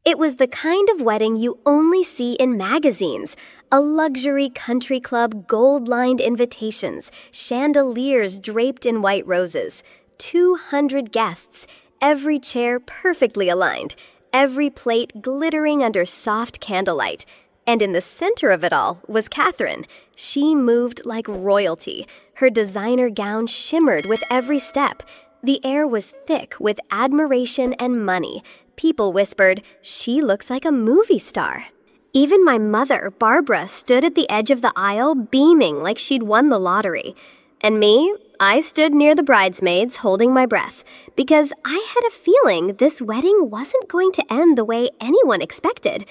It was the kind of wedding you only see in magazines. A luxury country club, gold-lined invitations, chandeliers draped in white roses, 200 guests, every chair perfectly aligned, every plate glittering under soft candlelight. And in the center of it all was Catherine. She moved like royalty. Her designer gown shimmered with every step. The air was thick with admiration and money. People whispered, "She looks like a movie star." Even my mother, Barbara, stood at the edge of the aisle, beaming like she'd won the lottery. And me, I stood near the bridesmaids, holding my breath, because I had a feeling this wedding wasn't going to end the way anyone expected.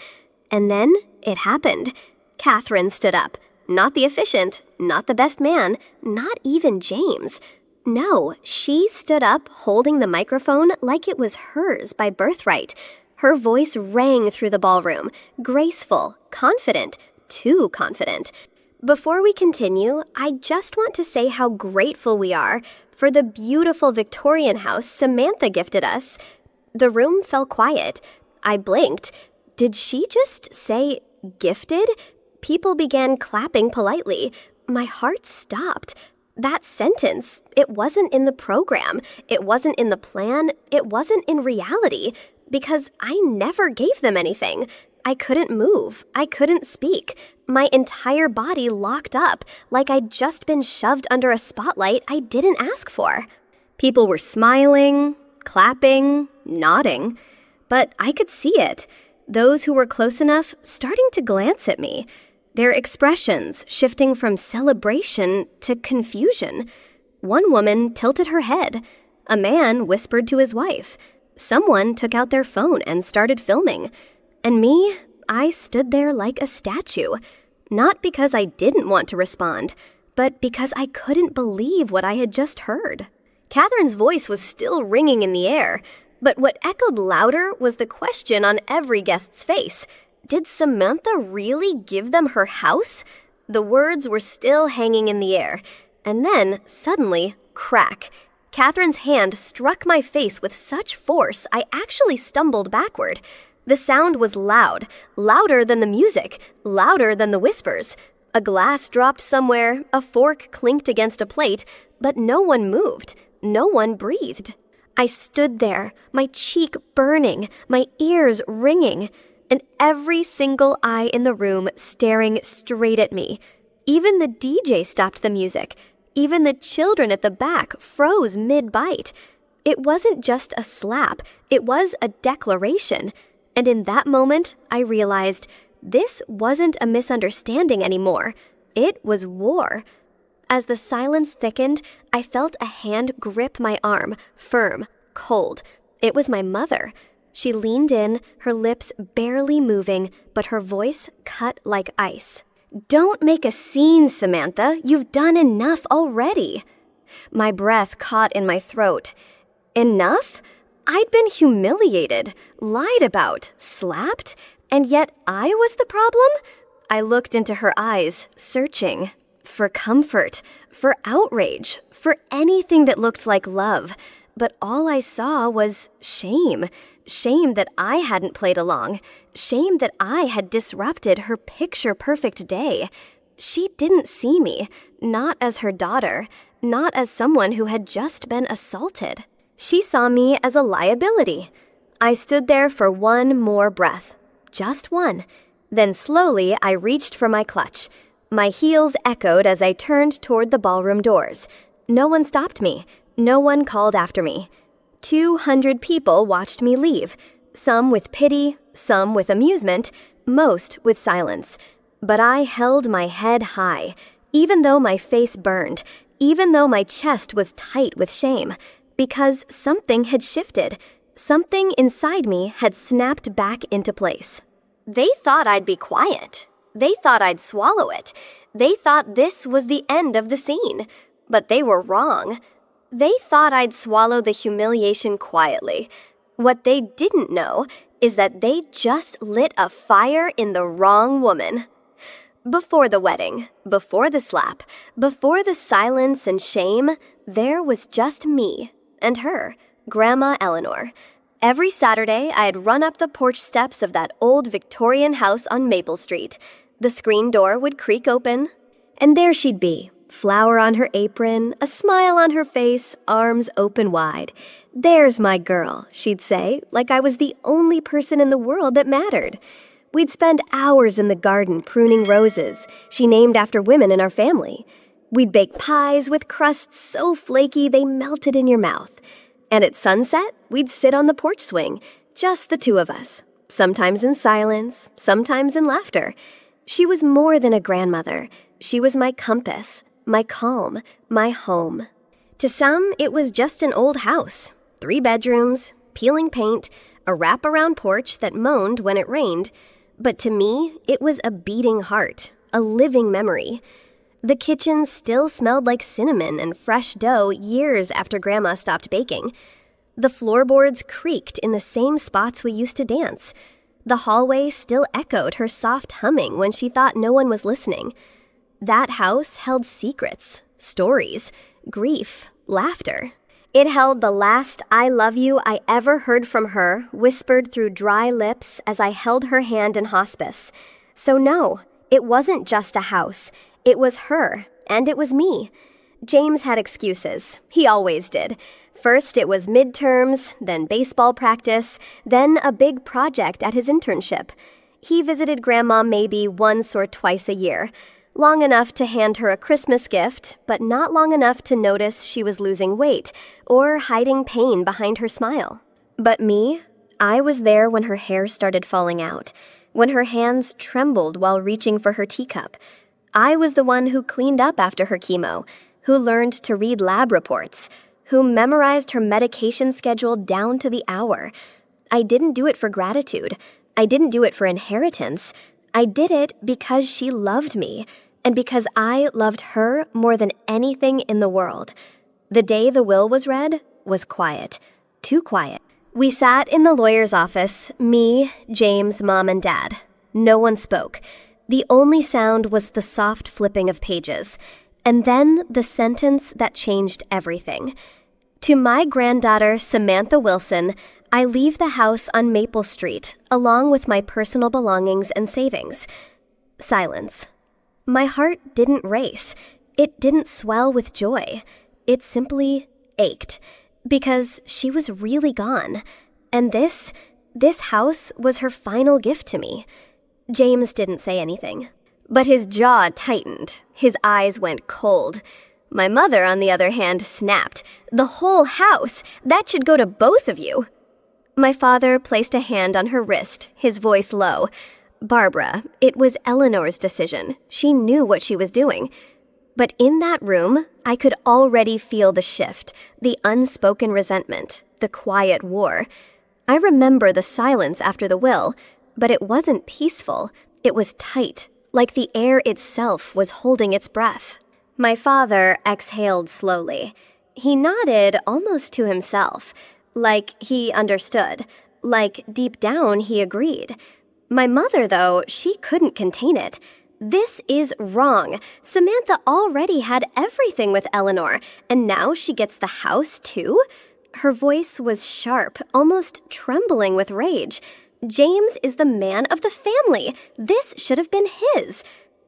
And then it happened. Catherine stood up. Not the efficient, not the best man, not even James. No, she stood up holding the microphone like it was hers by birthright. Her voice rang through the ballroom, graceful, confident, too confident. Before we continue, I just want to say how grateful we are for the beautiful Victorian house Samantha gifted us. The room fell quiet. I blinked. Did she just say gifted? People began clapping politely. My heart stopped. That sentence, it wasn't in the program, it wasn't in the plan, it wasn't in reality, because I never gave them anything. I couldn't move, I couldn't speak. My entire body locked up, like I'd just been shoved under a spotlight I didn't ask for. People were smiling, clapping, nodding, but I could see it. Those who were close enough starting to glance at me. Their expressions shifting from celebration to confusion. One woman tilted her head. A man whispered to his wife. Someone took out their phone and started filming. And me, I stood there like a statue. Not because I didn't want to respond, but because I couldn't believe what I had just heard. Catherine's voice was still ringing in the air, but what echoed louder was the question on every guest's face. Did Samantha really give them her house? The words were still hanging in the air. And then, suddenly, crack. Catherine's hand struck my face with such force I actually stumbled backward. The sound was loud, louder than the music, louder than the whispers. A glass dropped somewhere, a fork clinked against a plate, but no one moved, no one breathed. I stood there, my cheek burning, my ears ringing, and every single eye in the room staring straight at me. Even the DJ stopped the music. Even the children at the back froze mid-bite. It wasn't just a slap, it was a declaration. And in that moment, I realized this wasn't a misunderstanding anymore. It was war. As the silence thickened, I felt a hand grip my arm, firm, cold. It was my mother. She leaned in, her lips barely moving, but her voice cut like ice. "Don't make a scene, Samantha. You've done enough already." My breath caught in my throat. Enough? I'd been humiliated, lied about, slapped, and yet I was the problem? I looked into her eyes, searching for comfort, for outrage, for anything that looked like love. But all I saw was shame. Shame that I hadn't played along. Shame that I had disrupted her picture-perfect day. She didn't see me, not as her daughter, not as someone who had just been assaulted. She saw me as a liability. I stood there for one more breath. Just one. Then slowly I reached for my clutch. My heels echoed as I turned toward the ballroom doors. No one stopped me. No one called after me. 200 people watched me leave, some with pity, some with amusement, most with silence. But I held my head high, even though my face burned, even though my chest was tight with shame, because something had shifted. Something inside me had snapped back into place. They thought I'd be quiet. They thought I'd swallow it. They thought this was the end of the scene. But they were wrong. They thought I'd swallow the humiliation quietly. What they didn't know is that they just lit a fire in the wrong woman. Before the wedding, before the slap, before the silence and shame, there was just me and her, Grandma Eleanor. Every Saturday, I'd run up the porch steps of that old Victorian house on Maple Street. The screen door would creak open, and there she'd be, flower on her apron, a smile on her face, arms open wide. "There's my girl," she'd say, like I was the only person in the world that mattered. We'd spend hours in the garden pruning roses she named after women in our family. We'd bake pies with crusts so flaky they melted in your mouth. And at sunset, we'd sit on the porch swing, just the two of us, sometimes in silence, sometimes in laughter. She was more than a grandmother. She was my compass, my calm, my home. To some, it was just an old house, 3 bedrooms, peeling paint, a wraparound porch that moaned when it rained. But to me, it was a beating heart, a living memory. The kitchen still smelled like cinnamon and fresh dough years after Grandma stopped baking. The floorboards creaked in the same spots we used to dance. The hallway still echoed her soft humming when she thought no one was listening. That house held secrets, stories, grief, laughter. It held the last "I love you" I ever heard from her, whispered through dry lips as I held her hand in hospice. So no, it wasn't just a house. It was her, and it was me. James had excuses. He always did. First it was midterms, then baseball practice, then a big project at his internship. He visited Grandma maybe once or twice a year. Long enough to hand her a Christmas gift, but not long enough to notice she was losing weight or hiding pain behind her smile. But me, I was there when her hair started falling out, when her hands trembled while reaching for her teacup. I was the one who cleaned up after her chemo, who learned to read lab reports, who memorized her medication schedule down to the hour. I didn't do it for gratitude. I didn't do it for inheritance. I did it because she loved me, and because I loved her more than anything in the world. The day the will was read was quiet, too quiet. We sat in the lawyer's office, me, James, Mom, and Dad. No one spoke. The only sound was the soft flipping of pages, and then the sentence that changed everything. To my granddaughter, Samantha Wilson, I leave the house on Maple Street, along with my personal belongings and savings. Silence. My heart didn't race. It didn't swell with joy. It simply ached, because she was really gone. And this house was her final gift to me. James didn't say anything, but his jaw tightened. His eyes went cold. My mother, on the other hand, snapped. "The whole house! That should go to both of you!" My father placed a hand on her wrist, his voice low. "Barbara, it was Eleanor's decision. She knew what she was doing." But in that room, I could already feel the shift, the unspoken resentment, the quiet war. I remember the silence after the will, but it wasn't peaceful. It was tight, like the air itself was holding its breath. My father exhaled slowly. He nodded almost to himself, like he understood, like deep down he agreed. My mother, though, she couldn't contain it. "This is wrong. Samantha already had everything with Eleanor, and now she gets the house too?" Her voice was sharp, almost trembling with rage. "James is the man of the family. This should have been his."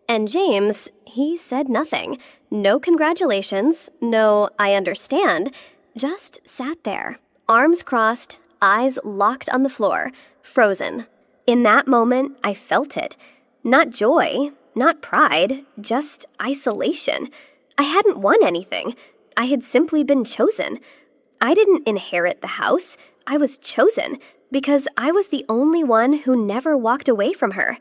And James, he said nothing. No congratulations, no "I understand." Just sat there, arms crossed, eyes locked on the floor, frozen. In that moment, I felt it. Not joy, not pride, just isolation. I hadn't won anything. I had simply been chosen. I didn't inherit the house. I was chosen because I was the only one who never walked away from her.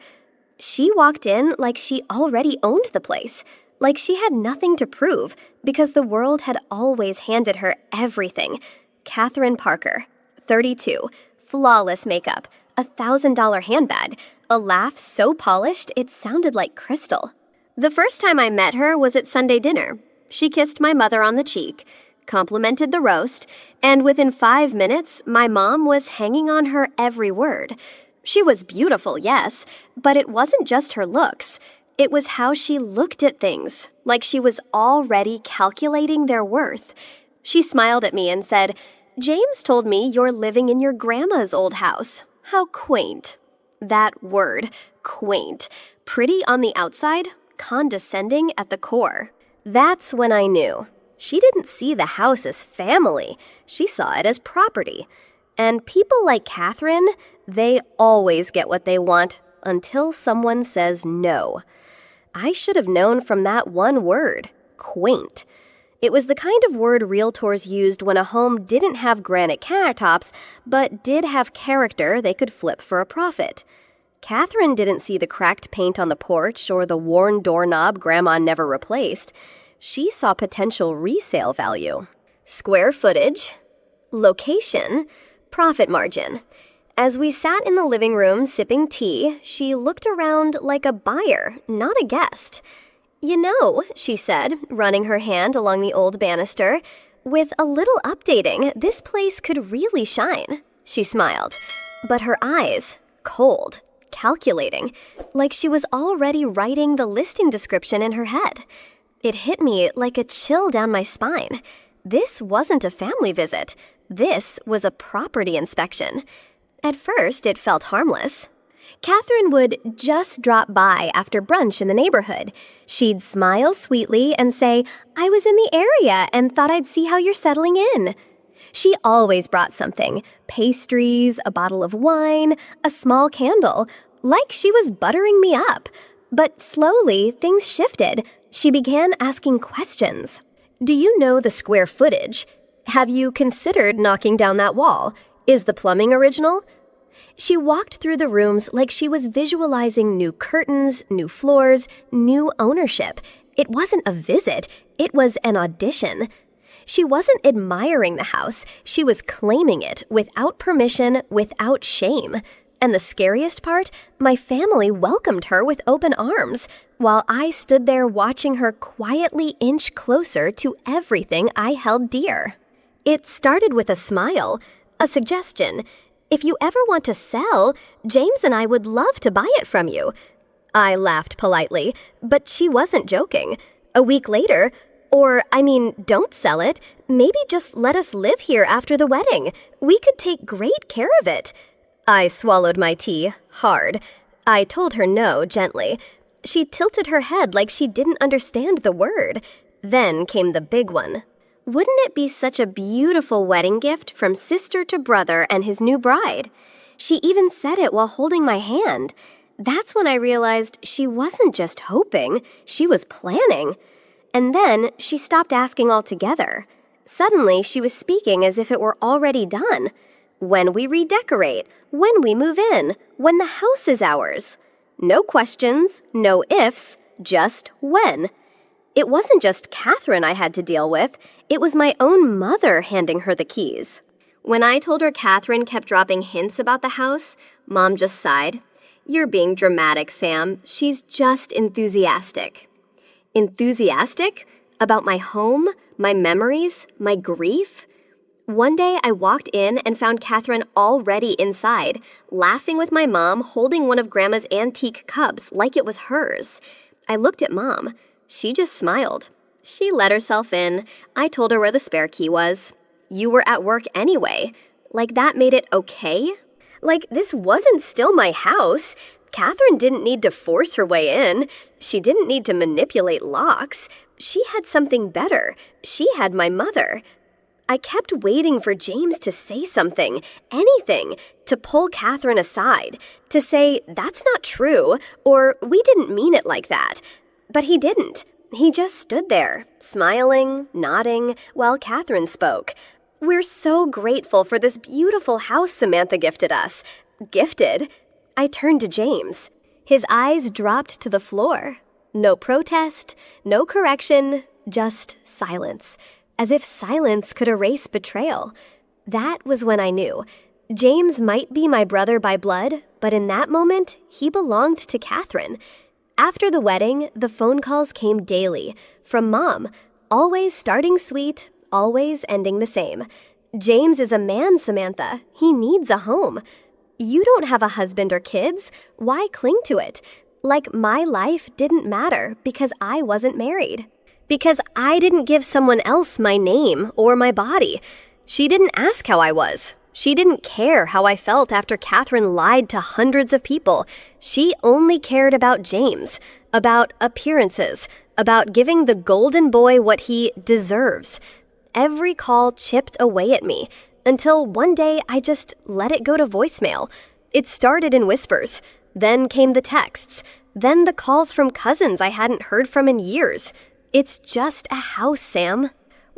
She walked in like she already owned the place, like she had nothing to prove because the world had always handed her everything. Catherine Parker, 32, flawless makeup, a $1,000 handbag, a laugh so polished it sounded like crystal. The first time I met her was at Sunday dinner. She kissed my mother on the cheek, complimented the roast, and within 5 minutes, my mom was hanging on her every word. She was beautiful, yes, but it wasn't just her looks. It was how she looked at things, like she was already calculating their worth. She smiled at me and said, "James told me you're living in your grandma's old house. How quaint." That word, quaint. Pretty on the outside, condescending at the core. That's when I knew. She didn't see the house as family. She saw it as property. And people like Catherine, they always get what they want until someone says no. I should have known from that one word, quaint. It was the kind of word realtors used when a home didn't have granite countertops, but did have character they could flip for a profit. Catherine didn't see the cracked paint on the porch or the worn doorknob Grandma never replaced. She saw potential resale value. Square footage, location, profit margin. As we sat in the living room sipping tea, she looked around like a buyer, not a guest. "You know," she said, running her hand along the old banister, "with a little updating, this place could really shine." She smiled, but her eyes, cold, calculating, like she was already writing the listing description in her head. It hit me like a chill down my spine. This wasn't a family visit. This was a property inspection. At first, it felt harmless. Catherine would just drop by after brunch in the neighborhood. She'd smile sweetly and say, "I was in the area and thought I'd see how you're settling in." She always brought something, pastries, a bottle of wine, a small candle, like she was buttering me up. But slowly, things shifted. She began asking questions. "Do you know the square footage? Have you considered knocking down that wall? Is the plumbing original?" She walked through the rooms like she was visualizing new curtains, new floors, new ownership. It wasn't a visit, it was an audition. She wasn't admiring the house, she was claiming it without permission, without shame. And the scariest part, my family welcomed her with open arms, while I stood there watching her quietly inch closer to everything I held dear. It started with a smile, a suggestion. "If you ever want to sell, James and I would love to buy it from you." I laughed politely, but she wasn't joking. A week later, don't sell it. Maybe just let us live here after the wedding. We could take great care of it." I swallowed my tea, hard. I told her no, gently. She tilted her head like she didn't understand the word. Then came the big one. "Wouldn't it be such a beautiful wedding gift from sister to brother and his new bride?" She even said it while holding my hand. That's when I realized she wasn't just hoping, she was planning. And then she stopped asking altogether. Suddenly, she was speaking as if it were already done. When we redecorate, when we move in, when the house is ours. No questions, no ifs, just when. It wasn't just Catherine I had to deal with, it was my own mother handing her the keys. When I told her Catherine kept dropping hints about the house, Mom just sighed. "You're being dramatic, Sam. She's just enthusiastic." Enthusiastic? About my home, my memories, my grief? One day I walked in and found Catherine already inside, laughing with my mom, holding one of Grandma's antique cups like it was hers. I looked at Mom. She just smiled. She let herself in. I told her where the spare key was. "You were at work anyway." Like that made it okay? Like this wasn't still my house. Catherine didn't need to force her way in. She didn't need to manipulate locks. She had something better. She had my mother. I kept waiting for James to say something, anything, to pull Catherine aside, to say, "That's not true," or "We didn't mean it like that." But he didn't. He just stood there, smiling, nodding, while Catherine spoke. "We're so grateful for this beautiful house Samantha gifted us." Gifted? I turned to James. His eyes dropped to the floor. No protest, no correction, just silence. As if silence could erase betrayal. That was when I knew. James might be my brother by blood, but in that moment, he belonged to Catherine. After the wedding, the phone calls came daily, from Mom, always starting sweet, always ending the same. "James is a man, Samantha. He needs a home. You don't have a husband or kids. Why cling to it? Like my life didn't matter because I wasn't married. Because I didn't give someone else my name or my body." She didn't ask how I was. She didn't care how I felt after Catherine lied to hundreds of people. She only cared about James, about appearances, about giving the golden boy what he deserves. Every call chipped away at me, until one day I just let it go to voicemail. It started in whispers, then came the texts, then the calls from cousins I hadn't heard from in years. It's just a house, Sam.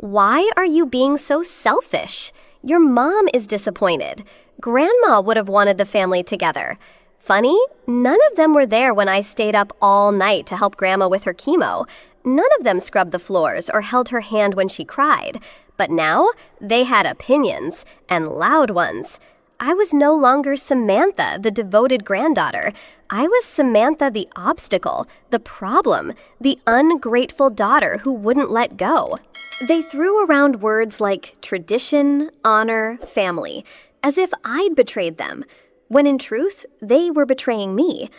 Why are you being so selfish? Your mom is disappointed. Grandma would have wanted the family together. Funny, none of them were there when I stayed up all night to help Grandma with her chemo. None of them scrubbed the floors or held her hand when she cried. But now, they had opinions, and loud ones. I was no longer Samantha, the devoted granddaughter. I was Samantha the obstacle, the problem, the ungrateful daughter who wouldn't let go. They threw around words like tradition, honor, family, as if I'd betrayed them, when in truth, they were betraying me.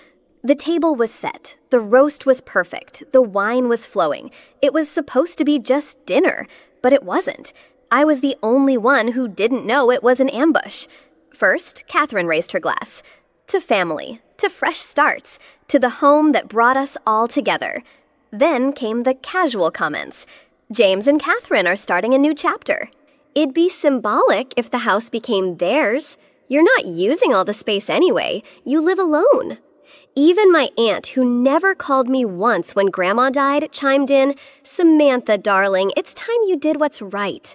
The table was set, the roast was perfect, the wine was flowing. It was supposed to be just dinner, but it wasn't. I was the only one who didn't know it was an ambush. First, Catherine raised her glass. To family, to fresh starts, to the home that brought us all together. Then came the casual comments. James and Catherine are starting a new chapter. It'd be symbolic if the house became theirs. You're not using all the space anyway. You live alone. Even my aunt, who never called me once when Grandma died, chimed in, Samantha, darling, it's time you did what's right.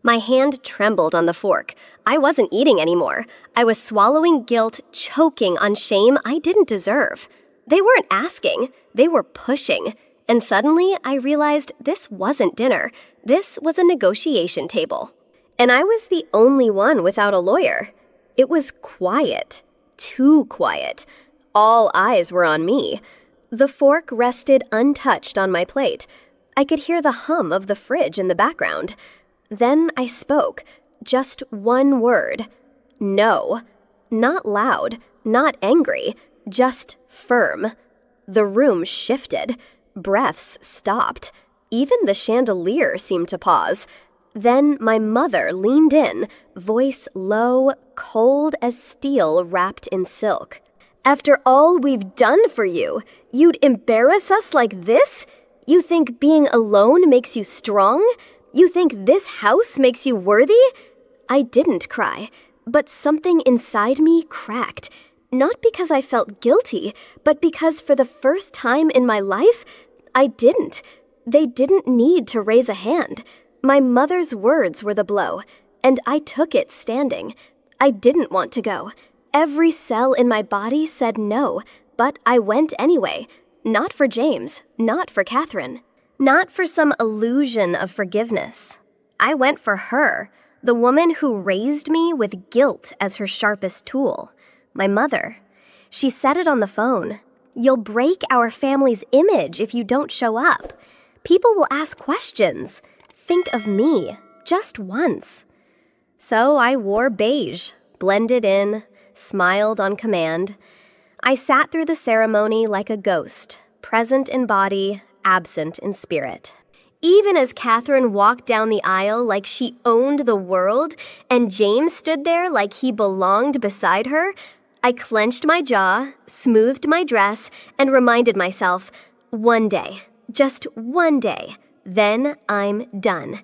My hand trembled on the fork. I wasn't eating anymore. I was swallowing guilt, choking on shame I didn't deserve. They weren't asking. They were pushing. And suddenly, I realized this wasn't dinner. This was a negotiation table. And I was the only one without a lawyer. It was quiet. Too quiet. All eyes were on me. The fork rested untouched on my plate. I could hear the hum of the fridge in the background. Then I spoke. Just one word. No. Not loud, not angry, just firm. The room shifted. Breaths stopped. Even the chandelier seemed to pause. Then my mother leaned in, voice low, cold as steel wrapped in silk. After all we've done for you, you'd embarrass us like this? You think being alone makes you strong? You think this house makes you worthy? I didn't cry, but something inside me cracked. Not because I felt guilty, but because for the first time in my life, I didn't. They didn't need to raise a hand. My mother's words were the blow, and I took it standing. I didn't want to go. Every cell in my body said no, but I went anyway. Not for James, not for Catherine. Not for some illusion of forgiveness. I went for her, the woman who raised me with guilt as her sharpest tool. My mother. She said it on the phone. You'll break our family's image if you don't show up. People will ask questions. Think of me, just once. So I wore beige, blended in, smiled on command. I sat through the ceremony like a ghost, present in body, absent in spirit. Even as Catherine walked down the aisle like she owned the world, and James stood there like he belonged beside her, I clenched my jaw, smoothed my dress, and reminded myself, one day, just one day, then I'm done.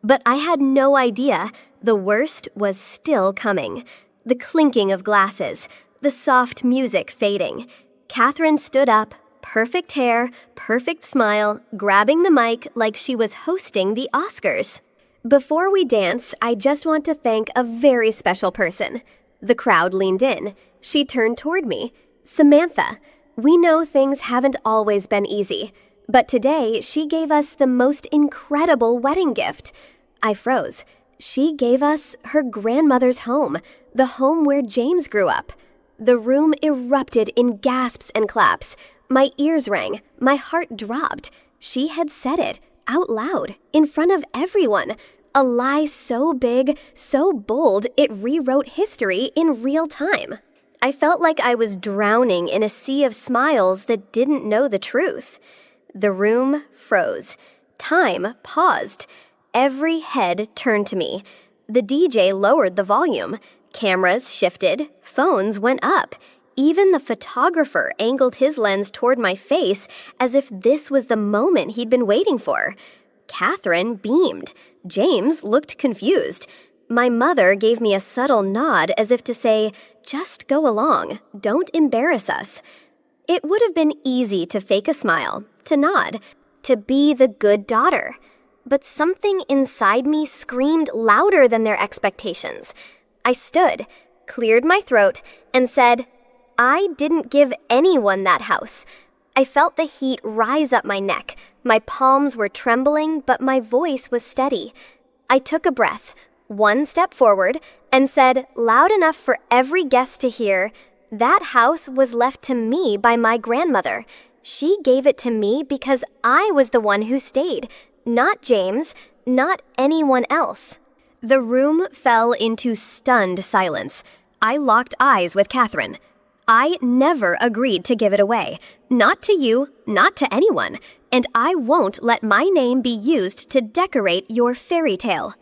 But I had no idea the worst was still coming. The clinking of glasses, the soft music fading. Catherine stood up, perfect hair, perfect smile, grabbing the mic like she was hosting the Oscars. Before we dance, I just want to thank a very special person. The crowd leaned in. She turned toward me. Samantha, we know things haven't always been easy, but today she gave us the most incredible wedding gift. I froze. She gave us her grandmother's home, the home where James grew up. The room erupted in gasps and claps. My ears rang. My heart dropped. She had said it, out loud, in front of everyone. A lie so big, so bold, it rewrote history in real time. I felt like I was drowning in a sea of smiles that didn't know the truth. The room froze. Time paused. Every head turned to me. The DJ lowered the volume. Cameras shifted. Phones went up. Even the photographer angled his lens toward my face as if this was the moment he'd been waiting for. Catherine beamed. James looked confused. My mother gave me a subtle nod as if to say, "Just go along. Don't embarrass us." It would have been easy to fake a smile, to nod, to be the good daughter. But something inside me screamed louder than their expectations. I stood, cleared my throat, and said, "I didn't give anyone that house." I felt the heat rise up my neck. My palms were trembling, but my voice was steady. I took a breath, one step forward, and said, loud enough for every guest to hear, "That house was left to me by my grandmother. She gave it to me because I was the one who stayed, not James, not anyone else." The room fell into stunned silence. I locked eyes with Catherine. I never agreed to give it away. Not to you, not to anyone. And I won't let my name be used to decorate your fairy tale.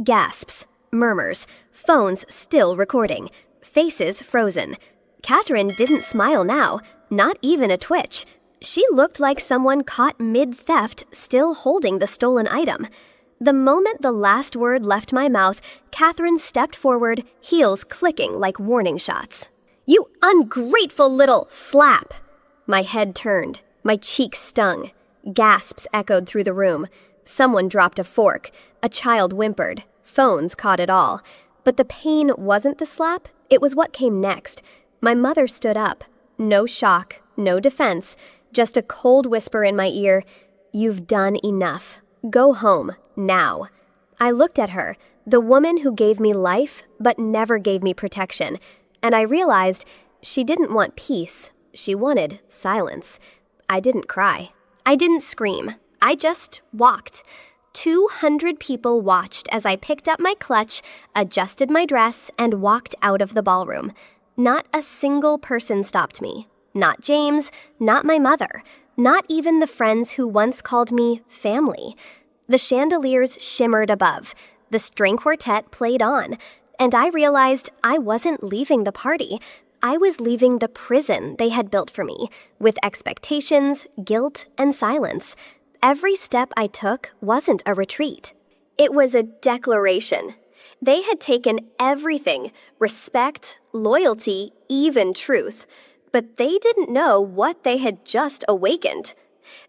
Gasps, murmurs, phones still recording, faces frozen. Catherine didn't smile now, not even a twitch. She looked like someone caught mid-theft, still holding the stolen item. The moment the last word left my mouth, Catherine stepped forward, heels clicking like warning shots. "You ungrateful little slap!" My head turned. My cheek stung. Gasps echoed through the room. Someone dropped a fork. A child whimpered. Phones caught it all. But the pain wasn't the slap. It was what came next. My mother stood up. No shock, no defense, just a cold whisper in my ear, "You've done enough. Go home, now." I looked at her, the woman who gave me life but never gave me protection, and I realized she didn't want peace. She wanted silence. I didn't cry. I didn't scream. I just walked. 200 people watched as I picked up my clutch, adjusted my dress, and walked out of the ballroom. Not a single person stopped me. Not James, not my mother, not even the friends who once called me family. The chandeliers shimmered above. The string quartet played on. And I realized I wasn't leaving the party. I was leaving the prison they had built for me, with expectations, guilt, and silence. Every step I took wasn't a retreat. It was a declaration. They had taken everything, respect, loyalty, even truth. But they didn't know what they had just awakened.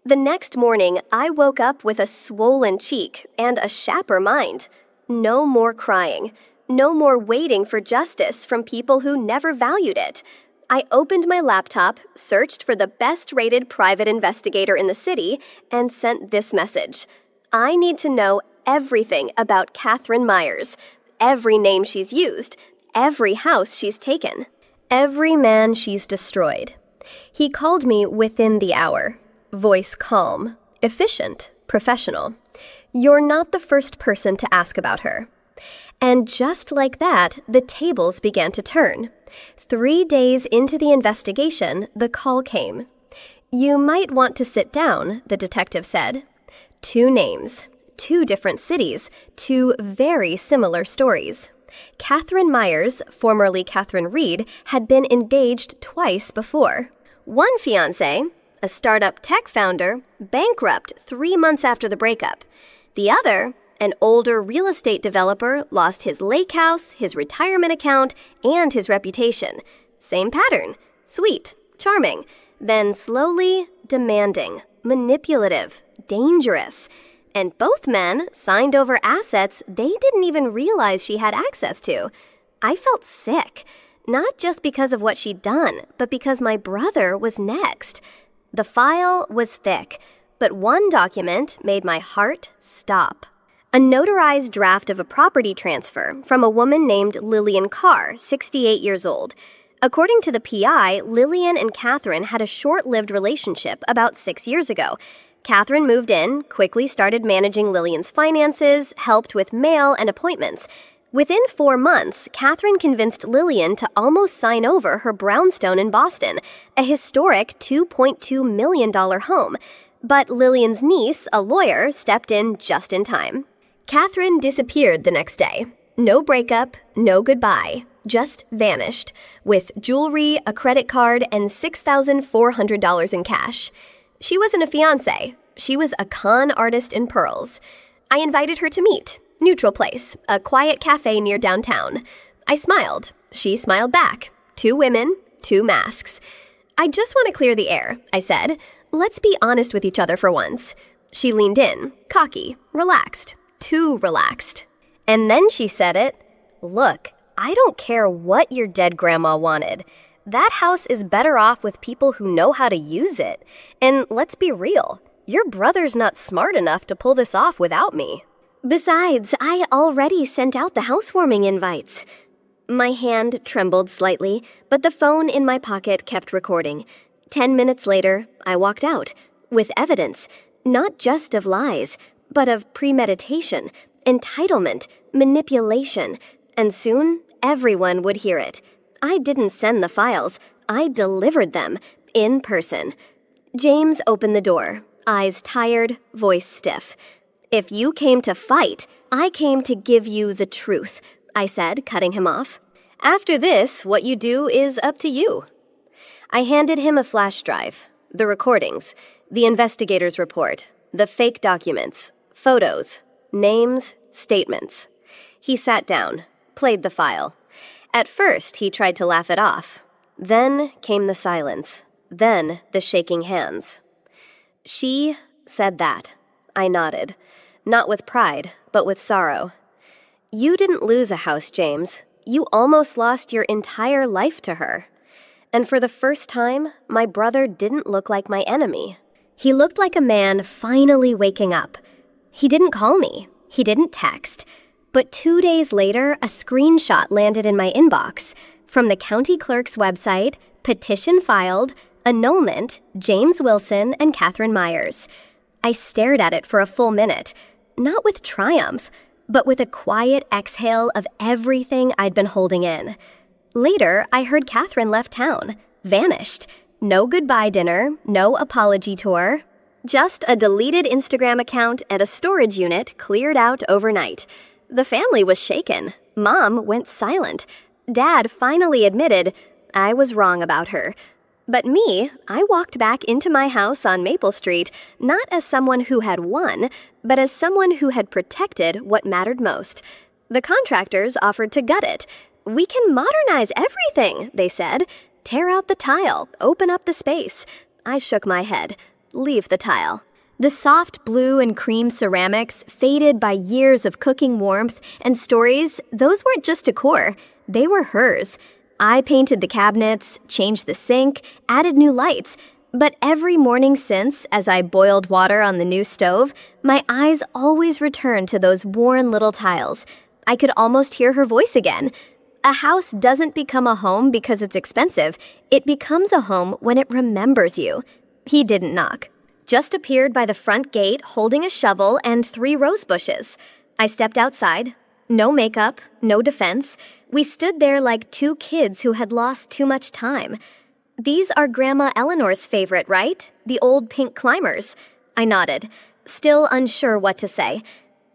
The next morning, I woke up with a swollen cheek and a sharper mind. No more crying. No more waiting for justice from people who never valued it. I opened my laptop, searched for the best-rated private investigator in the city, and sent this message. I need to know everything about Catherine Myers. Every name she's used. Every house she's taken. Every man she's destroyed. He called me within the hour. Voice calm, efficient, professional. You're not the first person to ask about her. And just like that, the tables began to turn. 3 days into the investigation, the call came. "You might want to sit down," the detective said. 2 names, 2 different cities, 2 very similar stories. Catherine Myers, formerly Catherine Reed, had been engaged twice before. One fiancé, a startup tech founder, bankrupt 3 months after the breakup. The other, an older real estate developer, lost his lake house, his retirement account, and his reputation. Same pattern. Sweet, charming, then slowly demanding, manipulative, dangerous. And both men signed over assets they didn't even realize she had access to. I felt sick, not just because of what she'd done, but because my brother was next. The file was thick, but one document made my heart stop. A notarized draft of a property transfer from a woman named Lillian Carr, 68 years old. According to the PI, Lillian and Catherine had a short-lived relationship about 6 years ago. Catherine moved in, quickly started managing Lillian's finances, helped with mail and appointments. Within 4 months, Catherine convinced Lillian to almost sign over her brownstone in Boston, a historic $2.2 million home. But Lillian's niece, a lawyer, stepped in just in time. Catherine disappeared the next day. No breakup, no goodbye, just vanished, with jewelry, a credit card, and $6,400 in cash. She wasn't a fiancé. She was a con artist in pearls. I invited her to meet. Neutral place, a quiet cafe near downtown. I smiled. She smiled back. 2 women, 2 masks. I just want to clear the air, I said. Let's be honest with each other for once. She leaned in, cocky, relaxed, too relaxed. And then she said it. Look, I don't care what your dead grandma wanted. That house is better off with people who know how to use it. And let's be real, your brother's not smart enough to pull this off without me. Besides, I already sent out the housewarming invites. My hand trembled slightly, but the phone in my pocket kept recording. 10 minutes later, I walked out, with evidence, not just of lies, but of premeditation, entitlement, manipulation, and soon everyone would hear it. I didn't send the files, I delivered them, in person. James opened the door, eyes tired, voice stiff. If you came to fight, I came to give you the truth, I said, cutting him off. After this, what you do is up to you. I handed him a flash drive, the recordings, the investigator's report, the fake documents, photos, names, statements. He sat down, played the file. At first, he tried to laugh it off. Then came the silence, then the shaking hands. She said that. I nodded, not with pride, but with sorrow. You didn't lose a house, James. You almost lost your entire life to her. And for the first time, my brother didn't look like my enemy. He looked like a man finally waking up. He didn't call me. He didn't text. But 2 days later, a screenshot landed in my inbox. From the county clerk's website, petition filed, annulment, James Wilson and Catherine Myers. I stared at it for a full minute, not with triumph, but with a quiet exhale of everything I'd been holding in. Later, I heard Catherine left town, vanished. No goodbye dinner, no apology tour. Just a deleted Instagram account and a storage unit cleared out overnight. The family was shaken. Mom went silent. Dad finally admitted, I was wrong about her. But me, I walked back into my house on Maple Street, not as someone who had won, but as someone who had protected what mattered most. The contractors offered to gut it. We can modernize everything, they said. Tear out the tile, open up the space. I shook my head. Leave the tile. The soft blue and cream ceramics, faded by years of cooking warmth and stories, those weren't just decor. They were hers. I painted the cabinets, changed the sink, added new lights. But every morning since, as I boiled water on the new stove, my eyes always returned to those worn little tiles. I could almost hear her voice again. A house doesn't become a home because it's expensive. It becomes a home when it remembers you. He didn't knock. Just appeared by the front gate holding a shovel and 3 rose bushes. I stepped outside. No makeup, no defense. We stood there like 2 kids who had lost too much time. These are Grandma Eleanor's favorite, right? The old pink climbers. I nodded, still unsure what to say.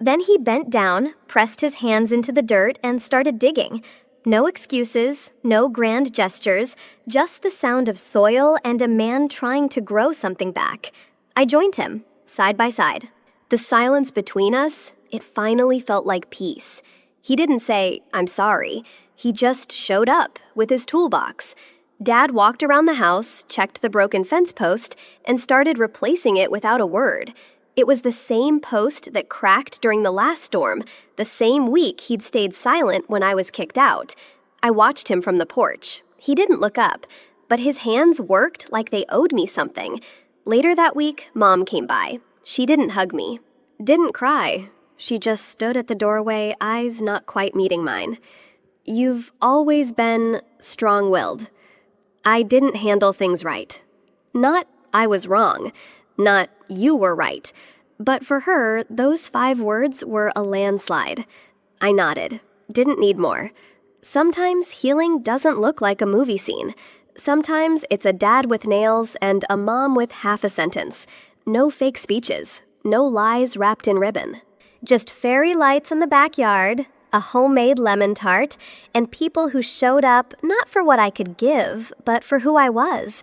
Then he bent down, pressed his hands into the dirt, and started digging. No excuses, no grand gestures, just the sound of soil and a man trying to grow something back. I joined him, side by side. The silence between us, it finally felt like peace. He didn't say, I'm sorry. He just showed up with his toolbox. Dad walked around the house, checked the broken fence post, and started replacing it without a word. It was the same post that cracked during the last storm, the same week he'd stayed silent when I was kicked out. I watched him from the porch. He didn't look up, but his hands worked like they owed me something. Later that week, Mom came by. She didn't hug me. Didn't cry. She just stood at the doorway, eyes not quite meeting mine. You've always been strong-willed. I didn't handle things right. Not I was wrong, not you were right. But for her, those 5 words were a landslide. I nodded. Didn't need more. Sometimes healing doesn't look like a movie scene. Sometimes it's a dad with nails and a mom with half a sentence. No fake speeches. No lies wrapped in ribbon. Just fairy lights in the backyard, a homemade lemon tart, and people who showed up not for what I could give, but for who I was.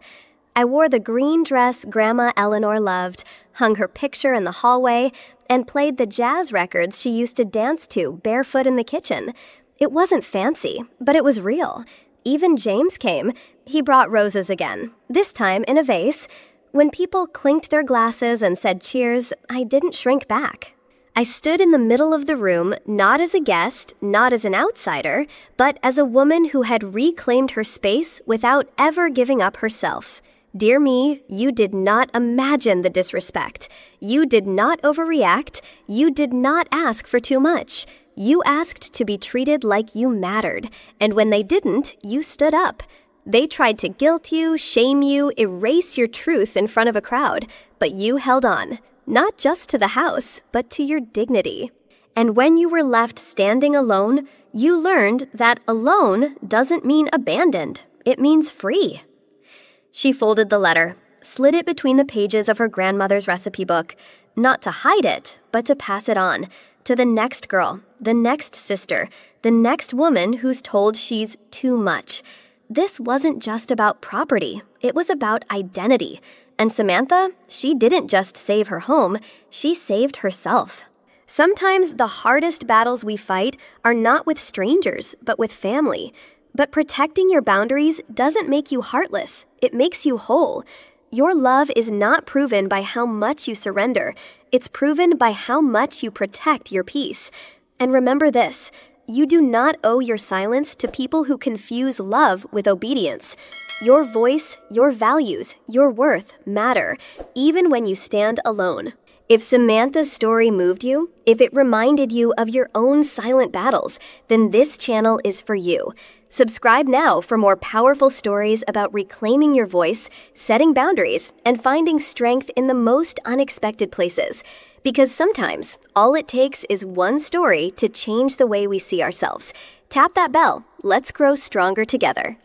I wore the green dress Grandma Eleanor loved, hung her picture in the hallway, and played the jazz records she used to dance to barefoot in the kitchen. It wasn't fancy, but it was real. Even James came. He brought roses again, this time in a vase. When people clinked their glasses and said cheers, I didn't shrink back. I stood in the middle of the room, not as a guest, not as an outsider, but as a woman who had reclaimed her space without ever giving up herself. Dear me, you did not imagine the disrespect. You did not overreact. You did not ask for too much. You asked to be treated like you mattered, and when they didn't, you stood up. They tried to guilt you, shame you, erase your truth in front of a crowd, but you held on, not just to the house, but to your dignity. And when you were left standing alone, you learned that alone doesn't mean abandoned. It means free. She folded the letter, slid it between the pages of her grandmother's recipe book, not to hide it, but to pass it on, to the next girl, the next sister, the next woman who's told she's too much. This wasn't just about property, it was about identity. And Samantha, she didn't just save her home, she saved herself. Sometimes the hardest battles we fight are not with strangers, but with family. But protecting your boundaries doesn't make you heartless, it makes you whole. Your love is not proven by how much you surrender, it's proven by how much you protect your peace. And remember this, you do not owe your silence to people who confuse love with obedience. Your voice, your values, your worth matter, even when you stand alone. If Samantha's story moved you, if it reminded you of your own silent battles, then this channel is for you. Subscribe now for more powerful stories about reclaiming your voice, setting boundaries, and finding strength in the most unexpected places. Because sometimes, all it takes is one story to change the way we see ourselves. Tap that bell. Let's grow stronger together.